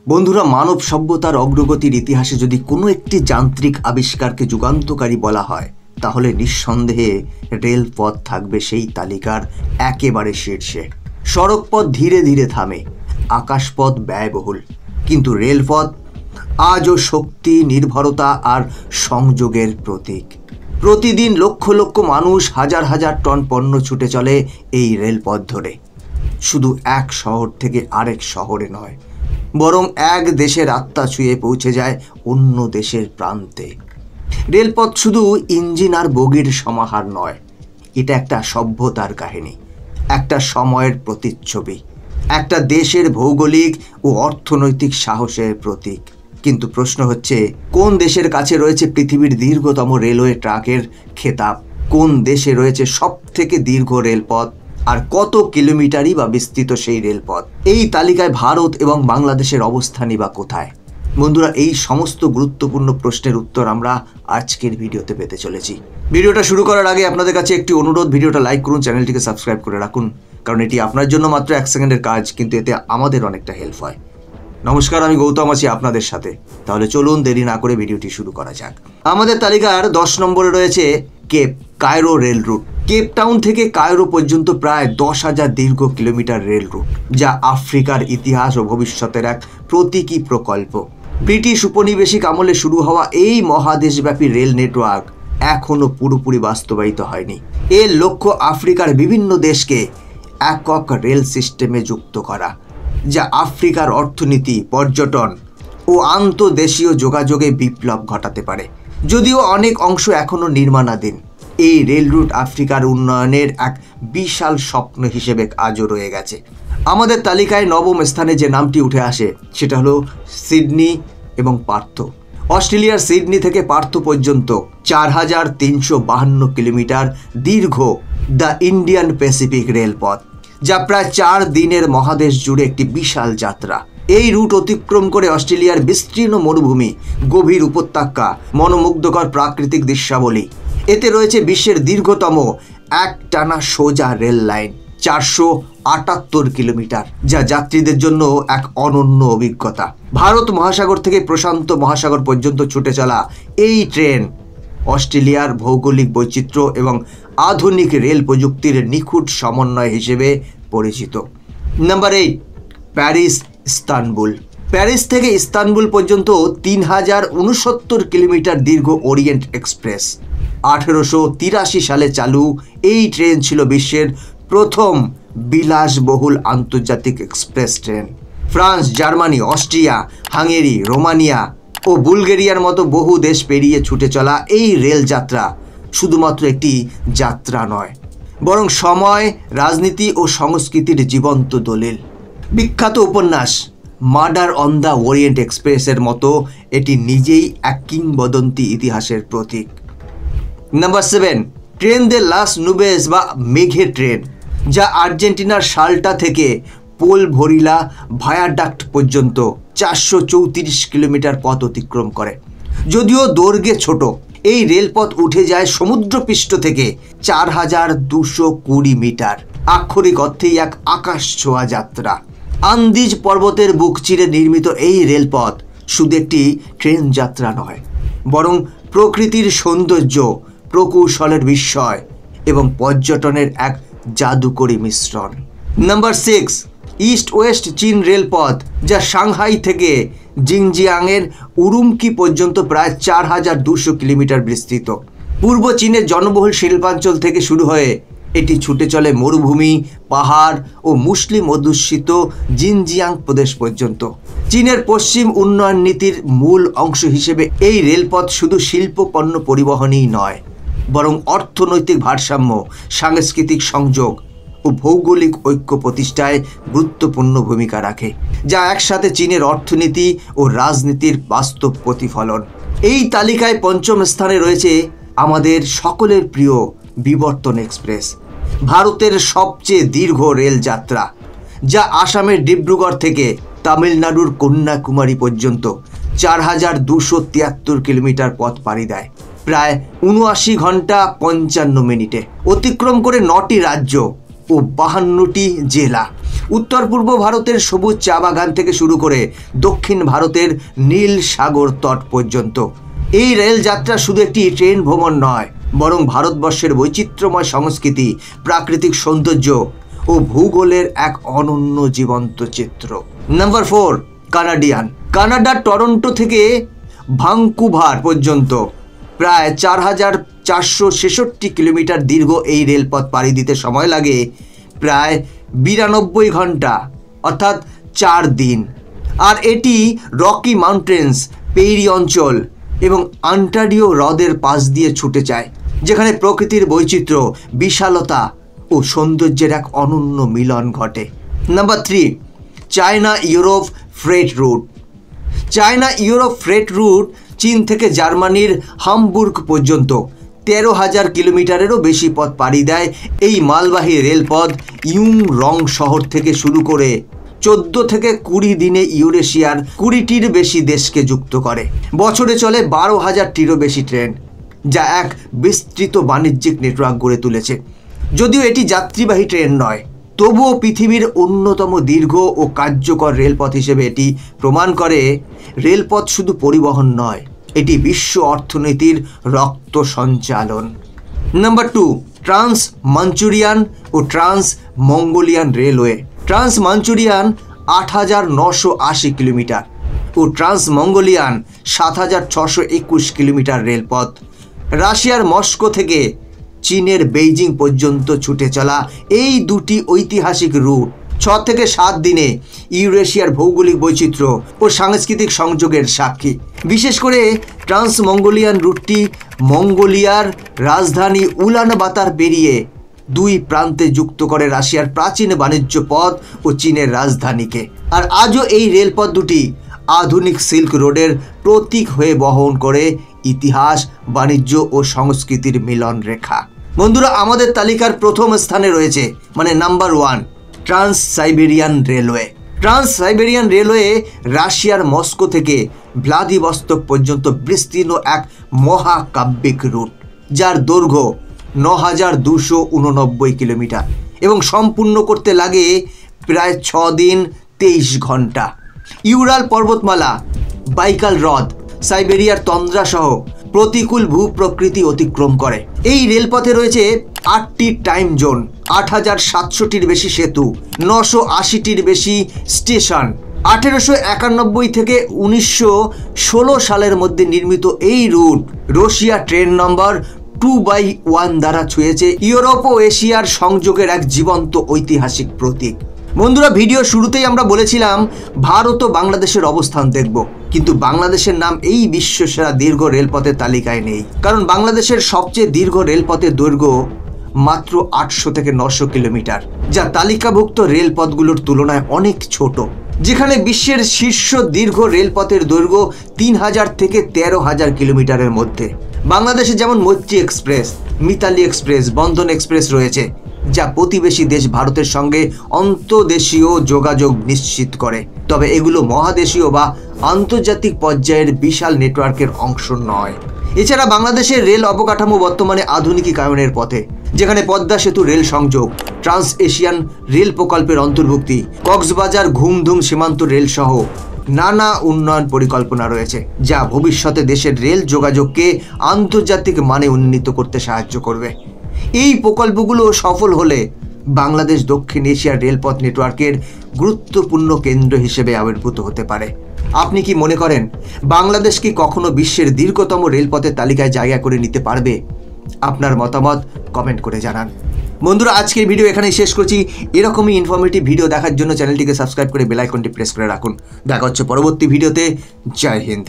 বন্ধুরা, মানব সভ্যতার অগ্রগতির ইতিহাসে যদি কোনো একটি যান্ত্রিক আবিষ্কারকে যুগান্তকারী বলা হয় তাহলে নিঃসন্দেহে রেলপথ থাকবে সেই তালিকার একেবারে শীর্ষে। সড়কপথ ধীরে ধীরে থামে, আকাশপথ ব্যয়বহুল, কিন্তু রেলপথ আজও শক্তি, নির্ভরতা আর সংযোগের প্রতীক। প্রতিদিন লক্ষ লক্ষ মানুষ, হাজার হাজার টন পণ্য ছুটে চলে এই রেলপথ ধরে। শুধু এক শহর থেকে আরেক শহরে নয়, বরং এক দেশের আত্মা ছুঁয়ে পৌঁছে যায় অন্য দেশের প্রান্তে। রেলপথ শুধু ইঞ্জিন আর বগির সমাহার নয়, এটা একটা সভ্যতার কাহিনী, একটা সময়ের প্রতিচ্ছবি, একটা দেশের ভৌগোলিক ও অর্থনৈতিক সাহসের প্রতীক। কিন্তু প্রশ্ন হচ্ছে, কোন দেশের কাছে রয়েছে পৃথিবীর দীর্ঘতম রেলওয়ে ট্র্যাকের খেতাব? কোন দেশে রয়েছে সব থেকে দীর্ঘ রেলপথ? আর কত কিলোমিটারই বা বিস্তৃত সেই রেলপথ? এই তালিকায় ভারত এবং বাংলাদেশের অবস্থানই বা কোথায়? বন্ধুরা, এই সমস্ত গুরুত্বপূর্ণ প্রশ্নের উত্তর আমরা আজকের ভিডিওতে পেতে চলেছি। ভিডিওটা শুরু করার আগে আপনাদের কাছে একটি অনুরোধ, ভিডিওটা লাইক করুন, চ্যানেলটিকে সাবস্ক্রাইব করে রাখুন, কারণ এটি আপনার জন্য মাত্র 1 সেকেন্ডের কাজ, কিন্তু এতে আমাদের অনেকটা হেল্প হয়। নমস্কার, আমি গৌতম আছি আপনাদের সাথে। তাহলে চলুন দেরি না করে ভিডিওটি শুরু করা যাক। আমাদের তালিকার 10 নম্বরে রয়েছে Cape Cairo rail route. Cape Town থেকে কায়রো পর্যন্ত প্রায় 10,000 দীর্ঘ কিলোমিটার রেল রুট, যা আফ্রিকার ইতিহাস ও ভবিষ্যতের এক প্রতীকী প্রকল্প। ব্রিটিশ উপনিবেশিক আমলে শুরু হওয়া এই মহাদেশব্যাপী রেল নেটওয়ার্ক এখনও পুরোপুরি বাস্তবায়িত হয়নি। এর লক্ষ্য আফ্রিকার বিভিন্ন দেশকে একক রেল সিস্টেমে যুক্ত করা, যা আফ্রিকার অর্থনীতি, পর্যটন ও আন্তঃদেশীয় যোগাযোগে বিপ্লব ঘটাতে পারে। যদিও অনেক অংশ এখনও নির্মাণাধীন, এই রেল রুট আফ্রিকার উন্নয়নের এক বিশাল স্বপ্ন হিসেবে আজও রয়ে গেছে। আমাদের তালিকায় 9ম স্থানে যে নামটি উঠে আসে সেটা হলো সিডনি এবং পার্থ। অস্ট্রেলিয়ার সিডনি থেকে পার্থ পর্যন্ত 4,352 কিলোমিটার দীর্ঘ দ্য ইন্ডিয়ান প্যাসিফিক রেলপথ, যা প্রায় 4 দিনের মহাদেশ জুড়ে একটি বিশাল যাত্রা। এই রুট অতিক্রম করে অস্ট্রেলিয়ার বিস্তীর্ণ মরুভূমি, গভীর উপত্যকা, মনোমুগ্ধকর প্রাকৃতিক দৃশ্যাবলী। এতে রয়েছে বিশ্বের দীর্ঘতম একটানা সোজা রেল লাইন, 478 কিলোমিটার, যা যাত্রীদের জন্য এক অনন্য অভিজ্ঞতা। ভারত মহাসাগর থেকে প্রশান্ত মহাসাগর পর্যন্ত ছুটে চলা এই ট্রেন অস্ট্রেলিয়ার ভৌগোলিক বৈচিত্র্য এবং আধুনিক রেল প্রযুক্তির নিখুঁত সমন্বয় হিসেবে পরিচিত। Number 8, Paris Istanbul. প্যারিস থেকে ইস্তানবুল পর্যন্ত 3,069 কিলোমিটার দীর্ঘ ওরিয়েন্ট এক্সপ্রেস। 1883 সালে চালু এই ট্রেন ছিল বিশ্বের প্রথম বিলাসবহুল আন্তর্জাতিক express train. France, Germany, Austria, Hungary, Romania ও বুলগেরিয়ার মতো বহু দেশ পেরিয়ে ছুটে চলা এই রেল যাত্রা শুধুমাত্র একটি যাত্রা নয়, বরং সময়, রাজনীতি ও সংস্কৃতির জীবন্ত দলিল। বিখ্যাত উপন্যাস মার্ডার অন দ্য ওরিয়েন্ট এক্সপ্রেসের মতো এটি নিজেই এক কিংবদন্তি ইতিহাসের প্রতীক। নাম্বার 7, ট্রেন দে লাস নুবেস বা মেঘের ট্রেন, যা আর্জেন্টিনার সাল্টা থেকে পোল ভরিলা ভায়াডাক্ট পর্যন্ত 434 কিলোমিটার পথ অতিক্রম করে। যদিও দৈর্ঘ্যে ছোট, এই রেলপথ উঠে যায় সমুদ্রপৃষ্ঠ থেকে 4,220 মিটার। আক্ষরিক অর্থেই এক আকাশ ছোঁয়া যাত্রা। আন্দিজ পর্বতের বুক চিরে নির্মিত এই রেলপথ শুধু একটি ট্রেন যাত্রা নয়, বরং প্রকৃতির সৌন্দর্য, প্রকৌশলের বিস্ময় এবং পর্যটনের এক জাদুকরী মিশ্রণ। নাম্বার 6, ইস্ট ওয়েস্ট চীন রেলপথ, যা সাংহাই থেকে জিনজিয়াংয়ের উরুমকি পর্যন্ত প্রায় 4,200 কিলোমিটার বিস্তৃত। পূর্ব চীনের জনবহুল শিল্পাঞ্চল থেকে শুরু হয়ে এটি ছুটে চলে মরুভূমি, পাহাড় ও মুসলিম অধ্যুষিত জিনজিয়াং প্রদেশ পর্যন্ত। চীনের পশ্চিম উন্নয়ন নীতির মূল অংশ হিসেবে এই রেলপথ শুধু শিল্প পণ্য পরিবহনই নয়, বরং অর্থনৈতিক ভারসাম্য, সাংস্কৃতিক সংযোগ ও ভৌগোলিক ঐক্য প্রতিষ্ঠায় গুরুত্বপূর্ণ ভূমিকা রাখে, যা একসাথে চীনের অর্থনীতি ও রাজনীতির বাস্তব প্রতিফলন। এই তালিকায় 5ম স্থানে রয়েছে আমাদের সকলের প্রিয় বিবর্তন এক্সপ্রেস, ভারতের সবচেয়ে দীর্ঘ রেল যাত্রা, যা আসামের ডিব্রুগড় থেকে তামিলনাড়ুর কন্যাকুমারী পর্যন্ত 4,273 কিলোমিটার পথ পাড়ি দেয়, প্রায় 79 ঘন্টা 55 মিনিটে। অতিক্রম করে 9টি রাজ্য ও 52টি জেলা, উত্তর পূর্ব ভারতের সবুজ চা বাগান থেকে শুরু করে দক্ষিণ ভারতের নীল সাগর তট পর্যন্ত এই রেল যাত্রা শুধু একটি ট্রেন ভ্রমণ নয়, বরং ভারতবর্ষের বৈচিত্র্যময় সংস্কৃতি, প্রাকৃতিক সৌন্দর্য ও ভূগোলের এক অনন্য জীবন্ত চিত্র। নাম্বার 4, কানাডার টরন্টো থেকে ভাঙ্কুভার পর্যন্ত প্রায় 4,466 কিলোমিটার দীর্ঘ এই রেলপথ পাড়ি দিতে সময় লাগে প্রায় 92 ঘন্টা, অর্থাৎ 4 দিন। আর এটি রকি মাউন্টেন্স, পেইরি অঞ্চল এবং অন্টারিও হ্রদের পাশ দিয়ে ছুটে যায়, যেখানে প্রকৃতির বৈচিত্র্য, বিশালতা ও সৌন্দর্যের এক অনন্য মিলন ঘটে। Number 3, China Europe freight route চীন থেকে জার্মানির হামবুর্গ পর্যন্ত 13,000 কিলোমিটারেরও বেশি পথ পাড়ি দেয়। এই মালবাহী রেলপথ ইয়ং রং শহর থেকে শুরু করে 14 থেকে 20 দিনে ইউরেশিয়ার 20টির বেশি দেশকে যুক্ত করে। বছরে চলে 12,000টিরও বেশি ট্রেন, যা এক বিস্তৃত বাণিজ্যিক নেটওয়ার্ক গড়ে তুলেছে। যদিও এটি যাত্রীবাহী ট্রেন নয়, তবুও পৃথিবীর অন্যতম দীর্ঘ ও কার্যকর রেলপথ হিসেবে এটি প্রমাণ করে রেলপথ শুধু পরিবহন নয়, এটি বিশ্ব অর্থনীতির রক্ত সঞ্চালন। নাম্বার 2, ট্রান্স মাঞ্চুরিয়ান ও trans Mongolian railway. Trans Manchurian 8,980 kilometre ও ট্রান্স মঙ্গোলিয়ান 7,621 কিলোমিটার রেলপথ রাশিয়ার মস্কো থেকে চীনের বেইজিং পর্যন্ত ছুটে চলা এই দুটি ঐতিহাসিক রুট 6 থেকে 7 দিনে ইউরেশিয়ার ভৌগোলিক বৈচিত্র্য ও সাংস্কৃতিক সংযোগের সাক্ষী। বিশেষ করে ট্রান্স মঙ্গোলিয়ান রুটটি মঙ্গোলিয়ার রাজধানী উলানবাতার পেরিয়ে দুই প্রান্তে যুক্ত করে রাশিয়ার প্রাচীন বাণিজ্য পথ ও চীনের রাজধানীকে। আর আজও এই রেলপথ দুটি আধুনিক সিল্ক রোডের প্রতীক হয়ে বহন করে ইতিহাস, বাণিজ্য ও সংস্কৃতির মিলন রেখা। বন্ধুরা, আমাদের তালিকার প্রথম স্থানে রয়েছে, মানে number 1, trans Siberian railway. Trans Siberian railway রাশিয়ার মস্কো থেকে ভ্লাদিভস্তক পর্যন্ত বিস্তীর্ণ এক মহাকাব্যিক রুট, যার দৈর্ঘ্য 9,289 কিলোমিটার এবং সম্পূর্ণ করতে লাগে প্রায় 6 দিন 23 ঘন্টা। ইউরাল পর্বতমালা, বাইকাল হ্রদ, সাইবেরিয়ার তন্দ্রা সহ প্রতিকূল ভূপ্রকৃতি অতিক্রম করে। এই রেলপথে রয়েছে 8টি টাইম জোন, 8,700টির বেশি সেতু, 980টির বেশি স্টেশন। 1891 থেকে 1916 সালের মধ্যে নির্মিত এই রুট রাশিয়া ট্রেন নম্বর 2/1 দ্বারা ছুঁয়েছে ইউরোপ ও এশিয়ার সংযোগের এক জীবন্ত ঐতিহাসিক প্রতীক। বন্ধুরা, ভিডিও শুরুতেই আমরা বলেছিলাম ভারত ও বাংলাদেশের অবস্থান দেখব, কিন্তু বাংলাদেশের নাম এই বিশ্বসেরা দীর্ঘ রেলপথের তালিকায় নেই, কারণ বাংলাদেশের সবচেয়ে দীর্ঘ রেলপথের দৈর্ঘ্য মাত্র 800 থেকে 900 কিলোমিটার, যা তালিকাভুক্ত রেলপথগুলোর তুলনায় অনেক ছোট। যেখানে বিশ্বের শীর্ষ দীর্ঘ রেলপথের দৈর্ঘ্য 3,000 থেকে 13,000 কিলোমিটারের মধ্যে। বাংলাদেশে যেমন মৈত্রী এক্সপ্রেস, মিতালি এক্সপ্রেস, বন্ধন এক্সপ্রেস রয়েছে, যা প্রতিবেশী দেশ ভারতের সঙ্গে অন্তর্দেশীয় যোগাযোগ নিশ্চিত করে। তবে এগুলো মহাদেশীয় বা আন্তর্জাতিক পর্যায়ের বিশাল নেটওয়ার্কের অংশ নয়। এছাড়া বাংলাদেশের রেল অবকাঠামো বর্তমানে আধুনিকীকরণের পথে, যেখানে পদ্মা সেতু রেল সংযোগ, ট্রান্স এশিয়ান রেল প্রকল্পের অন্তর্ভুক্তি, কক্সবাজার ঘুমধুম সীমান্ত রেল সহ নানা উন্নয়ন পরিকল্পনা রয়েছে, যা ভবিষ্যতে দেশের রেল যোগাযোগকে আন্তর্জাতিক মানে উন্নীত করতে সাহায্য করবে। এই প্রকল্পগুলো সফল হলে বাংলাদেশ দক্ষিণ এশিয়ার রেলপথ নেটওয়ার্কের গুরুত্বপূর্ণ কেন্দ্র হিসেবে আবির্ভূত হতে পারে। আপনি কি মনে করেন বাংলাদেশ কি কখনো বিশ্বের দীর্ঘতম রেলপথের তালিকায় জায়গা করে নিতে পারবে? আপনার মতামত কমেন্ট করে জানান। বন্ধুরা, আজকের ভিডিও এখানেই শেষ করছি। এরকমই ইনফরমেটিভ ভিডিও দেখার জন্য চ্যানেলটিকে সাবস্ক্রাইব করে বেল আইকনটি প্রেস করে রাখুন। দেখা হচ্ছে পরবর্তী ভিডিওতে। জয় হিন্দ।